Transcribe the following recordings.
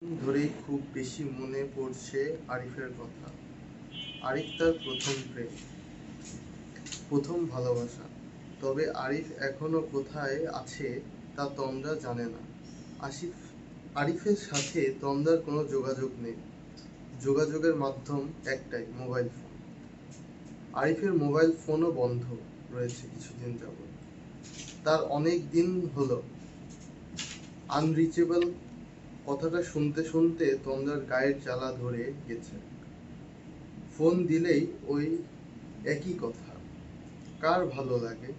ধরেই খুব বেশি মনে পড়ছে আরিফের কথা। আরিফ তার প্রথম প্রেম, প্রথম ভালোবাসা। তবে আরিফ এখনো কোথায় আছে তা তন্দ্রা জানে না। আসিফ আরিফের সাথে তন্দ্রার কোনো যোগাযোগ নেই। যোগাযোগের মাধ্যম একটাই, মোবাইল ফোন। আরিফের মোবাইল ফোনও বন্ধ রয়েছে কিছুদিন যাবৎ। তার অনেক দিন হলো আনরিচেবল কথাটা শুনতে শুনতে তন্দ্রার গায়ের জ্বালা ধরে গেছে। ফোন দিলেই ওই একই কথা, কার ভালো লাগে?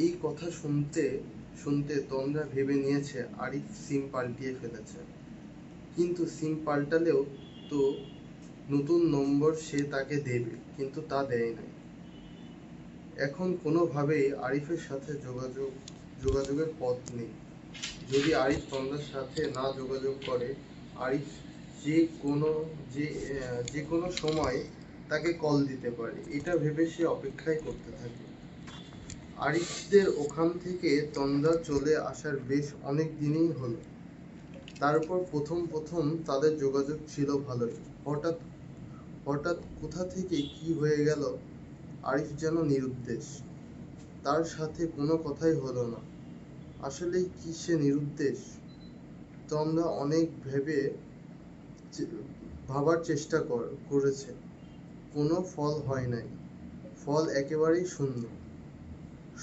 এই কথা শুনতে শুনতে তন্দ্রা ভেবে নিয়েছে আরিফ সিম পাল্টিয়ে ফেলেছে। কিন্তু সিম পাল্টালেও তো নতুন নম্বর সে তাকে দেবে, কিন্তু তা দেয় নাই। এখন কোনোভাবেই আরিফের সাথে যোগাযোগের পথ নেই। যদি আরিফ তন্দ্রার সাথে না যোগাযোগ করে, আরিফ যে কোনো যে যে কোনো সময় তাকে কল দিতে পারে, এটা ভেবে সে অপেক্ষাই করতে থাকে। আরিফদের ওখান থেকে তন্দ্রা চলে আসার বেশ অনেক দিনই হলো। তারপর প্রথম প্রথম তাদের যোগাযোগ ছিল ভালোই। হঠাৎ হঠাৎ কোথা থেকে কি হয়ে গেল, আরিফ যেন নিরুদ্দেশ। তার সাথে কোনো কথাই হলো না। আসলেই কি সে নিরুদ্দেশ? তন্দ্রা অনেক ভাবার চেষ্টা করেছে, কোনো ফল হয় নাই। ফল একেবারেই শূন্য।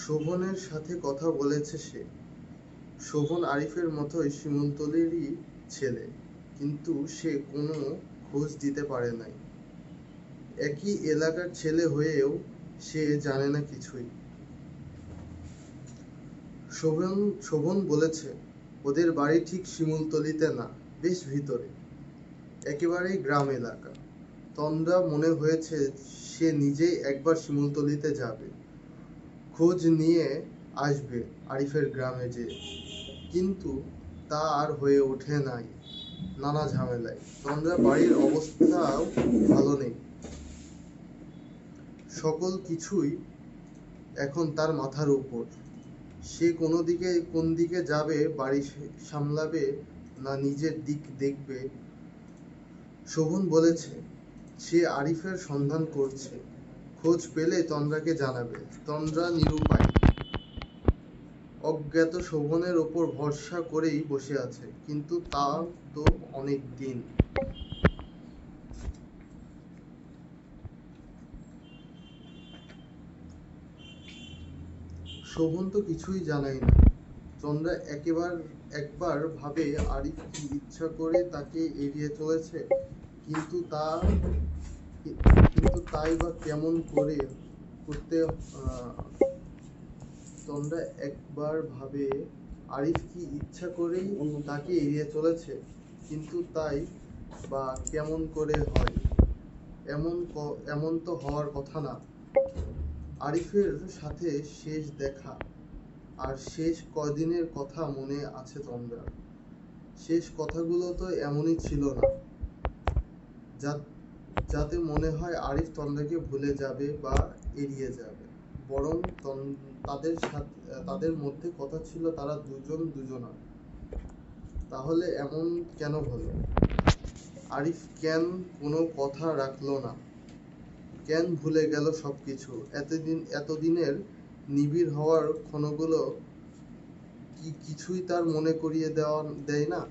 শোভনের সাথে কথা বলেছে সে। শোভন আরিফের মতোই শিমুলতলিরই ছেলে, কিন্তু সে কোনো খোঁজ দিতে পারে নাই। একই এলাকার ছেলে হয়েও সে জানে না কিছুই। শোভন বলেছে ওদের বাড়ি ঠিক শিমুলতলিতে না, বেশ ভিতরে, একেবারেই গ্রাম এলাকা। তন্দ্রা মনে হয়েছে সে নিজেই একবার শিমুলতলিতে যাবে, খোঁজ নিয়ে আসবে আরিফের গ্রামে যেয়ে। কিন্তু তা আর হয়ে ওঠে নাই, নানা ঝামেলায়। তন্দ্রা বাড়ির অবস্থাও ভালো নেই। সকল কিছুই এখন তার মাথার উপর। সে কোন দিকে যাবে, বাড়ি সামলাবে না নিজের দিক দেখবে। শোভন বলেছে সে আরিফের সন্ধান করছে, খোঁজ পেলে তন্দ্রাকে জানাবে। তন্দ্রা নিরুপায়, অজ্ঞাত শোভনের ওপর ভরসা করেই বসে আছে, কিন্তু তা তো অনেক দিন। শোভন তো কিছুই জানায় না। তন্দ্রা একবার ভাবে আরিফ কি ইচ্ছা করে তাকে এড়িয়ে চলেছে, কিন্তু তাই বা কেমন করে করতে। তন্দ্রা একবার ভাবে আরিফ কি ইচ্ছা করেই তাকে এড়িয়ে চলেছে, কিন্তু তাই বা কেমন করে হয়? এমন তো হওয়ার কথা না। আরিফের সাথে শেষ দেখা আর শেষ কদিনের কথা মনে আছে তন্দ্রার। শেষ কথাগুলো তো এমনই ছিল না, যাতে মনে হয় আরিফ তন্দ্রাকে ভুলে যাবে বা এড়িয়ে যাবে। বরং তাদের মধ্যে কথা ছিল তারা দুজন দুজনার। তাহলে এমন কেন হলো? আরিফ কেন কোনো কথা রাখলো না? কেন ভুলে গেল সবকিছু? এতদিনের নিবিড় হওয়ার ক্ষণগুলো কি কিছুই তার মনে করিয়ে দেয় না?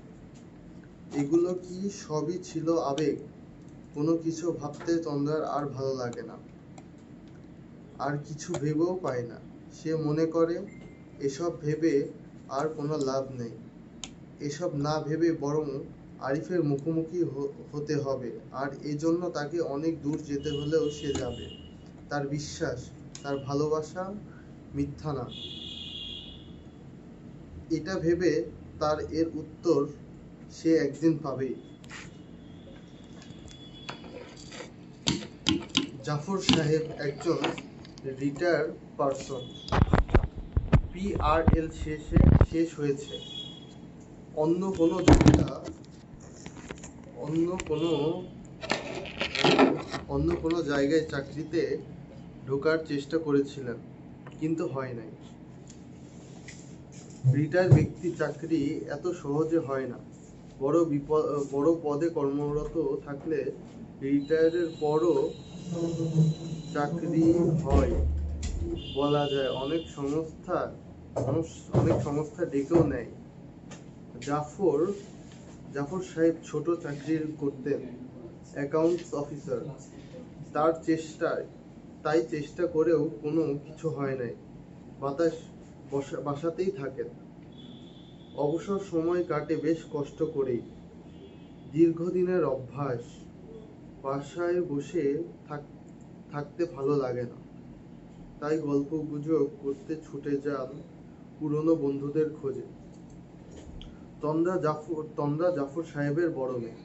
এগুলো কি সবই ছিল আবেগ? কোনো কিছু ভাবতে তন্দ্রার আর ভালো লাগে না, আর কিছু ভেবেও পায় না। সে মনে করে এসব ভেবে আর কোনো লাভ নেই। এসব না ভেবে বরং আরিফের মুখোমুখি হতে হবে, আর এজন্য তাকে অনেক দূর যেতে হলেও সে যাবে। তার বিশ্বাস, তার ভালোবাসা মিথ্যা না, এটা ভেবে তার এর উত্তর সে একদিন পাবেই। জাফর সাহেব একজন রিটায়ার্ড পারসন। PRL শেষ হয়েছে। অন্য কোনো জায়গায় চাকরিতে ঢোকার চেষ্টা করেছিলেন, কিন্তু হয় নাই। রিটায়ার্ড ব্যক্তির চাকরি এত সহজে হয় না। বড় পদে কর্মরত থাকলে রিটায়ারের পরও চাকরি হয় বলা যায়। অনেক সংস্থা ডেকেও নেয়। জাফর জাফর সাহেব ছোট চাকরি করতেন, অ্যাকাউন্টস অফিসার। তাই চেষ্টা করেও কোনো কিছু হয় নাই। বাসাতেই থাকেন। অবসর সময় কাটে বেশ কষ্ট করেই। দীর্ঘদিনের অভ্যাস। বাসায় বসে থাকতে ভালো লাগে না, তাই গল্পগুজব করতে ছুটে যান পুরনো বন্ধুদের খোঁজে। তন্দ্রা জাফর সাহেবের বড় মেয়ে,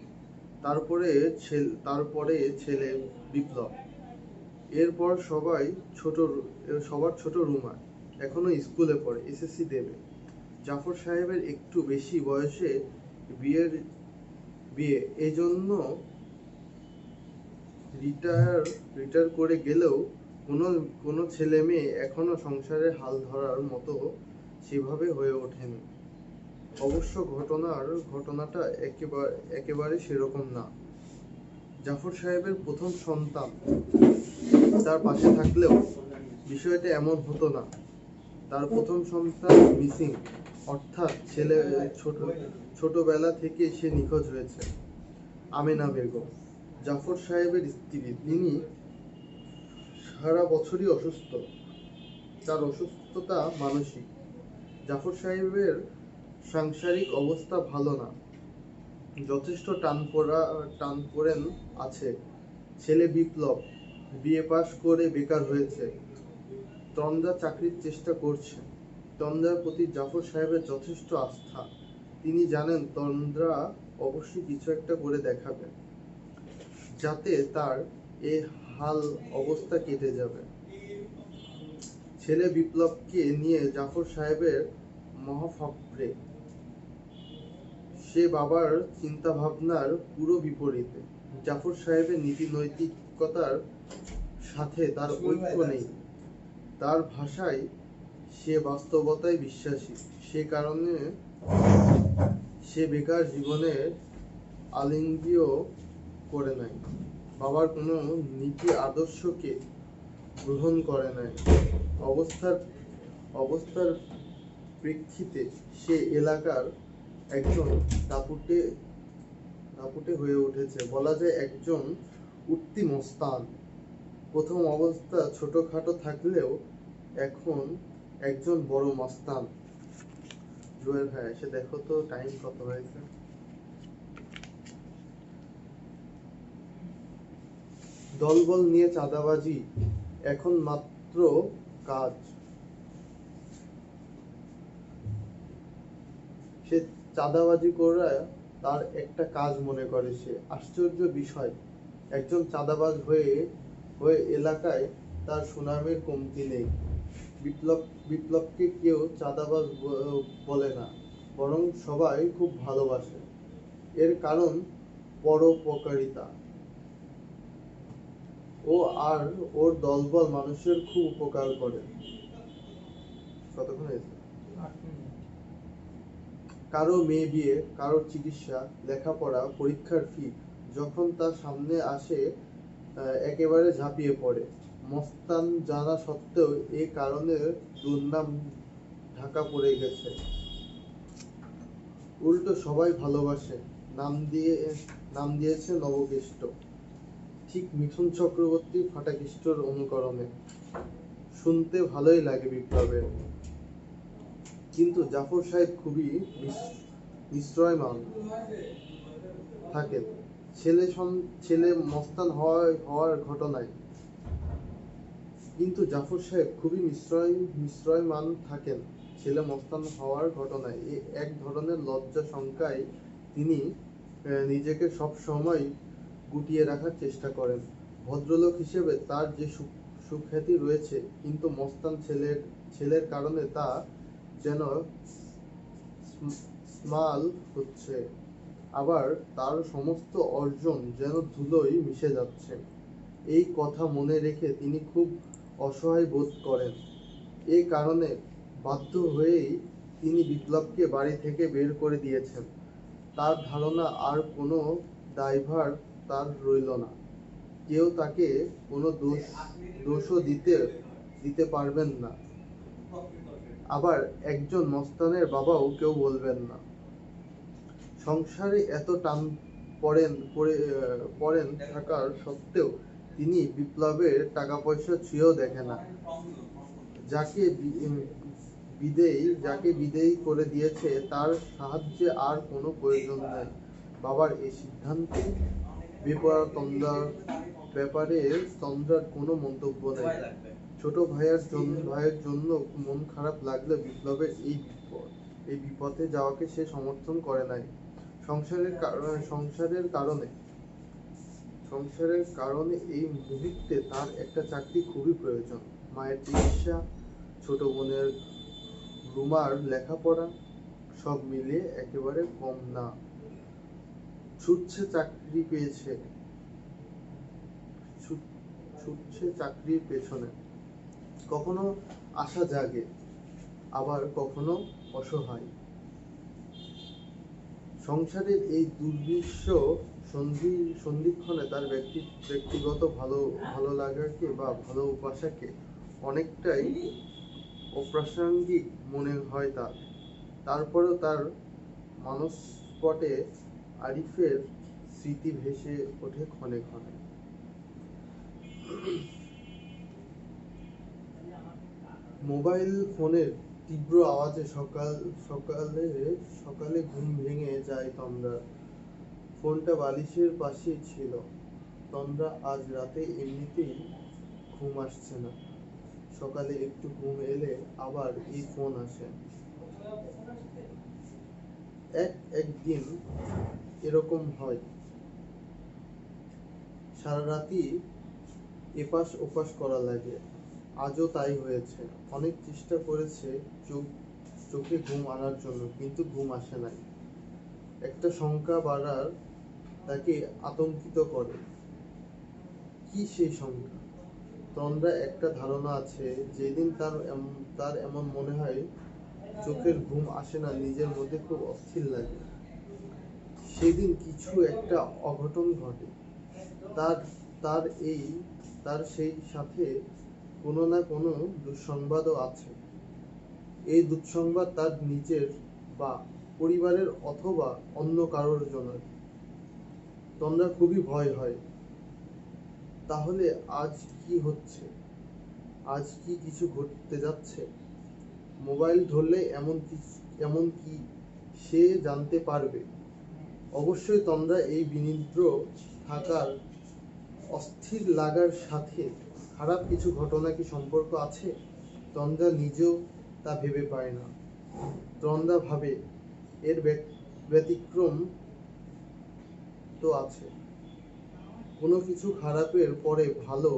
তারপরে ছেলে বিপ্লব, এরপর সবার ছোট রুমা, এখনো স্কুলে পড়ে, এসএসসি দেবে। জাফর সাহেবের একটু বেশি বয়সে বিয়ে, এজন্য রিটায়ার করে গেলেও কোনো ছেলে মেয়ে এখনো সংসারের হাল ধরার মতো সেভাবে হয়ে ওঠেনি। অবশ্য ঘটনাটা একেবারে সেরকম না। জাফর সাহেবের প্রথম সন্তান তার পাশে থাকলেও বিষয়টা এমন হতো না। তার প্রথম সন্তান মিসিং, অর্থাৎ ছোটবেলা থেকে সে নিখোঁজ হয়েছে। আমেনা বেগম, জাফর সাহেবের স্ত্রী, তিনি সারা বছরই অসুস্থ। তার অসুস্থতা মানসিক। জাফর সাহেবের সাংসারিক অবস্থা ভালো না, যথেষ্ট টানপোড়েন আছে। ছেলে বিপ্লব বিএ পাশ করে বেকার হয়েছে। তন্দ্রা চাকরির চেষ্টা করছে। তন্দ্রার প্রতি জাফর সাহেবের যথেষ্ট আস্থা। তিনি জানেন তন্দ্রা অবশ্যই কিছু একটা করে দেখাবে, যাতে তার এ হাল অবস্থা কেটে যাবে। ছেলে বিপ্লবকে নিয়ে জাফর সাহেবের মহাফাপড়ে। সে বাবার চিন্তা ভাবনার পুরো বিপরীতে। জাফর সাহেবের নীতি নৈতিকতার সাথে তার ঐক্য নেই। তার ভাষায় সে বাস্তবতায় বিশ্বাসী। সে কারণে সে বেকার জীবনের আলিঙ্গিও করে নাই। বাবার কোনো নীতি আদর্শকে গ্রহণ করে নাই। অবস্থার প্রেক্ষিতে সে এলাকার একজন দাপুটে হয়ে উঠেছে, বলা যায় একজন উঠতি মস্তান। প্রথম অবস্থা ছোটখাটো থাকলেও এখন একজন বড় মস্তান। জুয়েল ভাই এসে দেখো তো টাইম কত হয়েছে। দলবল নিয়ে চাঁদাবাজি এখন মাত্র কাজ। সে চাঁদাবাজি করা তার একটা কাজ মনে করে সে। আশ্চর্য বিষয়, একজন চাঁদাবাজ হয়ে এলাকায় তার সুনামের কমতি নেই। বিপ্লবকে কেউ চাঁদাবাজ বলে না, বরং সবাই খুব ভালোবাসে। এর কারণ পরোপকারিতা। ও আর ওর দলবল মানুষের খুব উপকার করে। কতক্ষণ হয়েছে? কারো মেয়ে বিয়ে, কারোর চিকিৎসা, লেখাপড়া, পরীক্ষার ফি যখন তার সামনে আসে একেবারে ঝাঁপিয়ে পড়ে। মস্তান জানা সত্ত্বেও এ কারণে দুর্নাম ঢাকা পড়ে গেছে। উল্টো সবাই ভালোবাসে। নাম দিয়েছে নবকেষ্ট, ঠিক মিঠুন চক্রবর্তী ফাটাকেষ্টর অনুকরণে। শুনতে ভালোই লাগে বিপ্লবের। কিন্তু জাফর সাহেব খুবই নিশ্চয়মান থাকেন ছেলে মস্তান হওয়ার ঘটনায়। কিন্তু জাফর সাহেব খুবই নিশ্চয়মান থাকেন ছেলে মস্তান হওয়ার ঘটনায়। এক ধরনের লজ্জা শঙ্কায় তিনি নিজেকে সব সময় গুটিয়ে রাখার চেষ্টা করেন। ভদ্রলোক হিসেবে তার যে সুখ্যাতি রয়েছে, কিন্তু মস্তান ছেলের কারণে তা যেন স্মাল হচ্ছে। আবার তার সমস্ত অর্জন যেন ধুলোয় মিশে যাচ্ছে। এই কথা মনে রেখে তিনি খুব অসহায় বোধ করেন। এ কারণে বাধ্য হয়েই তিনি বিপ্লবকে বাড়ি থেকে বের করে দিয়েছেন। তার ধারণা আর কোনো দায়ভার তার রইল না। কেউ তাকে কোনো দোষও দিতে পারবেন না। আবার একজন মস্তানের বাবাও কেউ বলবেন না। সংসারে এত টান পড়েন থাকার সত্ত্বেও তিনি বিপ্লবের টাকা পয়সা ছুঁয়েও দেখে না। যাকে বিদেয়ী করে দিয়েছে তার সাহায্যে আর কোনো প্রয়োজন নেই। বাবার এই সিদ্ধান্তে তন্দ্রার ব্যাপারে তন্দ্রার কোনো মন্তব্য নেই। ছোট ভাইয়ের জন্য মন খারাপ লাগলে বিপ্লবের এই বিপথে যাওয়াকে সে সমর্থন করে নাই। সংসারের কারণে এই মুহূর্তে তার একটা চাকরি খুবই প্রয়োজন। মায়ের চিকিৎসা, ছোট বোনের রুমার লেখাপড়া, সব মিলিয়ে একেবারে কম না। ছুটছে চাকরির পেছনে। কখনো আশা জাগে, আবার কখনো অসহায়। সংসারের এই দুর্বিষহ সন্ধিক্ষণে তার ব্যক্তিগত ভালো লাগাকে বা ভালোবাসাকে অনেকটাই অপ্রাসঙ্গিক মনে হয় তার। তারপরেও তার মানসপটে আরিফের স্মৃতি ভেসে ওঠে ক্ষণে ক্ষণে। মোবাইল ফোনের তীব্র আওয়াজে সকালে ঘুম ভেঙে যায় তন্দ্রার। ফোনটা বালিশের পাশেই ছিল। তন্দ্রা আজ রাতে এমনিতেই ঘুম আসছে না। সকালে একটু ঘুম এলে আবার এই ফোন আসে। একদিন এরকম হয়, সারা রাতই এপাশ ওপাশ করা লাগে। আজও তাই হয়েছে। অনেক চেষ্টা করেছে চোখে ঘুম আনার জন্য, কিন্তু ঘুম আসে নাই। একটা শঙ্কা বাড়ার তাকে আতঙ্কিত করে। কি সেই শঙ্কা? তন্দ্রা একটা ধারণা আছে, যেদিন তার এমন মনে হয় চোখের ঘুম আসে না, নিজের মধ্যে খুব অস্থির লাগে, সেদিন কিছু একটা অঘটন ঘটে। তার সেই সাথে কোনো না কোনো দুঃসংবাদও আছে। এই দুঃসংবাদ তার নিজের বা পরিবারের অথবা অন্য কারোর জন্য। তন্দ্রা খুবই ভয় হয়। তাহলে আজ কি হচ্ছে? আজ কি কিছু ঘটতে যাচ্ছে? মোবাইল ধরলে এমন কি সে জানতে পারবে? অবশ্যই তন্দ্রা এই বিনিদ্র থাকার অস্থির লাগার সাথে খারাপ কিছু ঘটনা কি সম্পর্ক আছে? তন্দ্রা নিজেও তা ভেবে পায় না। তন্দ্রা ভাবে এর ব্যতিক্রম তো আছে। কোনো কিছু খারাপের পরে ভালো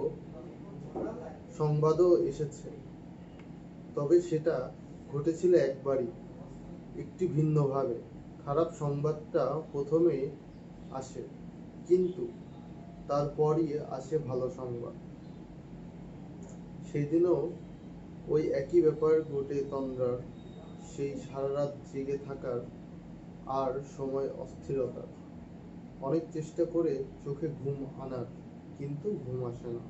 সংবাদও এসেছে, তবে সেটা ঘটেছিল একবারই, একটু ভিন্নভাবে। খারাপ সংবাদটা প্রথমে আসে, কিন্তু তারপরই আসে ভালো সংবাদ। সেদিনও ওই একই ব্যাপার ঘটে তন্দ্রার। সেই সারা রাত জেগে থাকার আর সময় অস্থিরতার। অনেক চেষ্টা করে চোখে ঘুম আনার, কিন্তু ঘুম আসে না।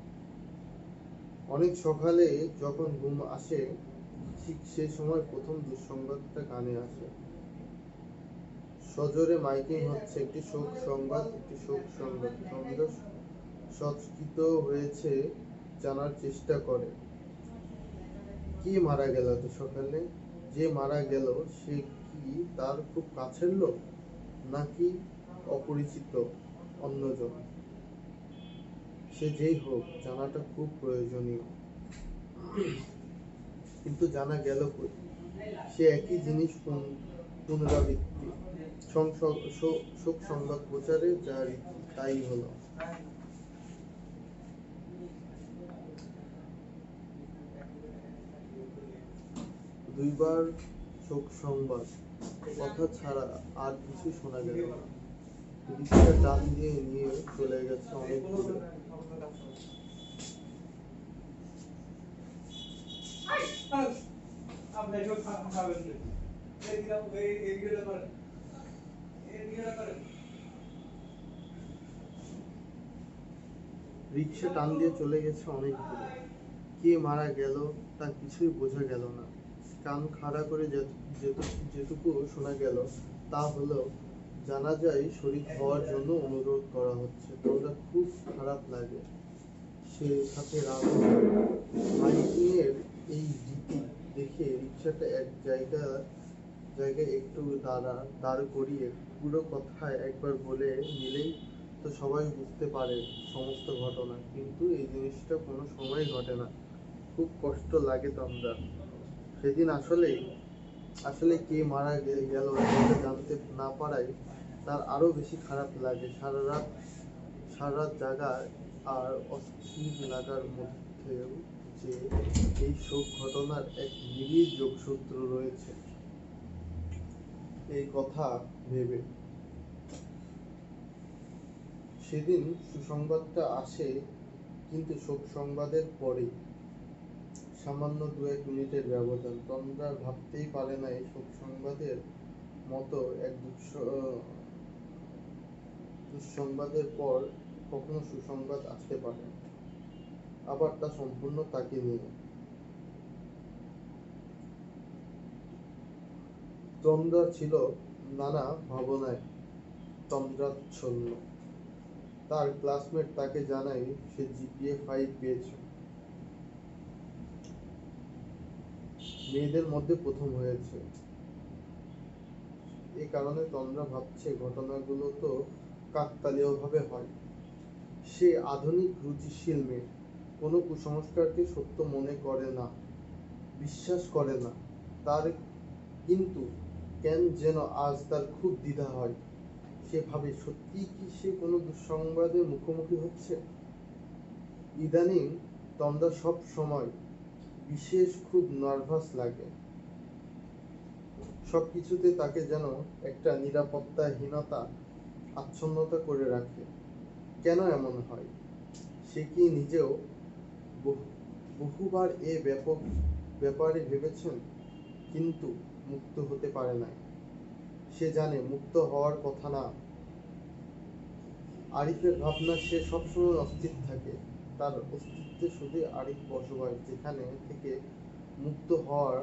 অনেক সকালে যখন ঘুম আসে, ঠিক সে সময় প্রথম দুঃসংবাদটা কানে আসে। সজোরে মাইকিং হচ্ছে, একটি শোক সংবাদ। তন্দ্রা সচকিত হয়েছে, জানার চেষ্টা করে কে মারা গেল এত সকালে। যে মারা গেল সে কি তার খুব কাছের লোক, নাকি অপরিচিত অন্যজন? সে যেই হোক, জানাটা খুব প্রয়োজনীয়। কিন্তু জানা গেল কই? সে একই জিনিস পুনরাবৃত্তি। শোক সংবাদ প্রচারে যা রীতি তাই হলো। দুইবার শোক সংবাদ, কথা ছাড়া আর কিছু শোনা গেল না। রিক্সা টান দিয়ে নিয়ে চলে গেছে অনেক দূরে। রিক্সা টান দিয়ে চলে গেছে অনেক দূরে। কে মারা গেল তা কিছুই বোঝা গেল না। কান খাড়া করে যেটুকু শোনা গেল তা হলো জানাজায় শরীক হওয়ার জন্য অনুরোধ করা হচ্ছে। তোমরা খুব খারাপ লাগে। সে সাথে রাত মাইকিংয়ের এই রীতি দেখে রিক্সাটা এক জায়গায় একটু দাঁড় করিয়ে পুরো কথা একবার বলে নিলেই তো সবাই বুঝতে পারে সমস্ত ঘটনা। কিন্তু এই জিনিসটা কোনো সময় ঘটে না। খুব কষ্ট লাগে তমদার। সেদিন আসলে কে মারা গেল এটা জানতে না পারায় তার আরো বেশি খারাপ লাগে। সারা রাত জাগা আর অস্থির লাগার মধ্যেও যে এই শোক ঘটনার এক নিবিড় যোগসূত্র রয়েছে এই কথা ভেবে সেদিন সুসংবাদটা আসে, কিন্তু শোক সংবাদের পরেই। সামান্য 2-1 মিনিটের ব্যবধান। তন্দ্রা ভাবতেই পারে না এই শোক সংবাদের মতো এক দুঃসংবাদের পর কখনো সুসংবাদ আসতে পারে, আবার তা সম্পূর্ণ তাকে নিয়ে। তন্দ্রা ছিল নানা ভাবনায় তন্দ্রাচ্ছন্ন। তার ক্লাসমেট তাকে জানায় সে জিপিএ 5 পেয়েছে, মেয়েদের মধ্যে প্রথম হয়েছে। এ কারণে তন্দ্রা ভাবছে ঘটনাগুলো তো কাকতালীয়ভাবে হয়। সে আধুনিক রুচিশীল মেয়ে, কোনো কুসংস্কারকে সত্য মনে করে না, বিশ্বাস করে না। তার কিন্তু কেন যেন আজ তার খুব দ্বিধা হয়। সে ভাবে সত্যিই কি সে কোনো দুঃসংবাদের মুখোমুখি হচ্ছে। ইদানিং তন্দ্রা সব সময় বিশেষ খুব নার্ভাস লাগে। সবকিছুতে তাকে যেন একটা নিরাপত্তাহীনতা আচ্ছন্নতা করে রাখে। কেন এমন হয়? সে কি নিজেও বহুবার ব্যাপারে ভেবেছেন, কিন্তু মুক্ত হতে পারে নাই। সে জানে মুক্ত হওয়ার কথা না। আরিফের ভাবনা সে সবসময় অস্থির থাকে। তার অস্তিত্বে শুধু আরিফ বসবাস, যেখানে থেকে মুক্ত হওয়ার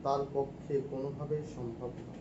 তার পক্ষে কোনোভাবেই সম্ভব না।